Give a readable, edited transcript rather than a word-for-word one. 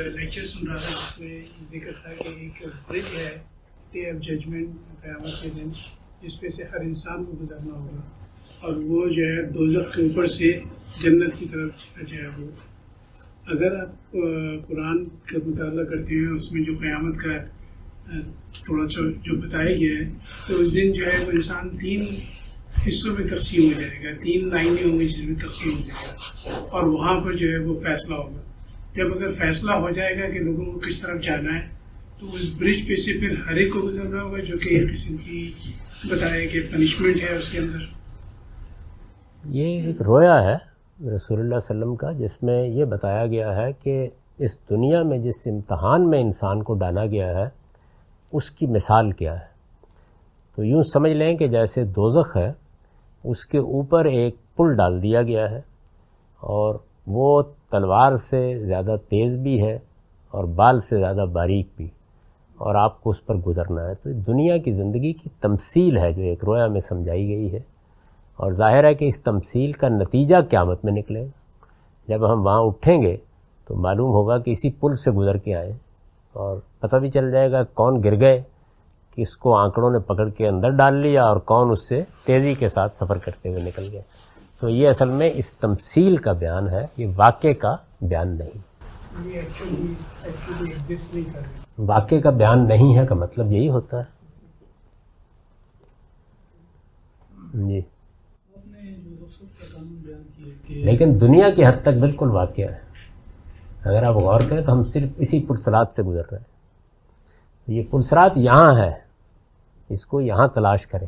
Lecture سن رہا تھا جس میں ذکر تھا کہ ایک برج ہے ڈے آف ججمنٹ قیامت کے دن جس پہ سے ہر انسان کو گزرنا ہوگا اور وہ جو ہے دوزخ کے اوپر سے جنت کی طرف جو ہے وہ اگر آپ قرآن کا مطالعہ کرتے ہیں اس میں جو قیامت کا تھوڑا سا جو بتایا گیا ہے تو اس دن جو ہے وہ انسان 3 حصوں میں تقسیم ہو جائے گا، 3 لائنیں ہوں گی جس میں تقسیم ہو جائے گا اور وہاں پر جو ہے وہ فیصلہ ہوگا۔ جب اگر فیصلہ ہو جائے گا کہ لوگوں کو کس طرف جانا ہے تو اس برج پہ سے پھر ہر ایک کو گزرنا ہوگا، جو کہ ایک قسم کی بتایا کہ پنشمنٹ ہے اس کے اندر۔ یہ ایک رویا ہے رسول اللہ صلی اللہ علیہ وسلم کا جس میں یہ بتایا گیا ہے کہ اس دنیا میں جس امتحان میں انسان کو ڈالا گیا ہے اس کی مثال کیا ہے۔ تو یوں سمجھ لیں کہ جیسے دوزخ ہے اس کے اوپر ایک پل ڈال دیا گیا ہے اور وہ تلوار سے زیادہ تیز بھی ہے اور بال سے زیادہ باریک بھی، اور آپ کو اس پر گزرنا ہے۔ تو دنیا کی زندگی کی تمثیل ہے جو ایک رویا میں سمجھائی گئی ہے، اور ظاہر ہے کہ اس تمثیل کا نتیجہ قیامت میں نکلے گا۔ جب ہم وہاں اٹھیں گے تو معلوم ہوگا کہ اسی پل سے گزر کے آئے، اور پتہ بھی چل جائے گا کون گر گئے، کس کو آنکڑوں نے پکڑ کے اندر ڈال لیا اور کون اس سے تیزی کے ساتھ سفر کرتے ہوئے نکل گئے۔ تو یہ اصل میں اس تمثیل کا بیان ہے، یہ واقعے کا بیان نہیں۔ یہ ایکچولی ایگزسٹ نہیں کر رہے۔ واقعے کا بیان نہیں ہے کا مطلب یہی ہوتا ہے۔ جی، لیکن دنیا کی حد تک بالکل واقعہ ہے۔ اگر آپ غور کریں تو ہم صرف اسی پرسرات سے گزر رہے ہیں۔ یہ پرسرات یہاں ہے، اس کو یہاں تلاش کریں۔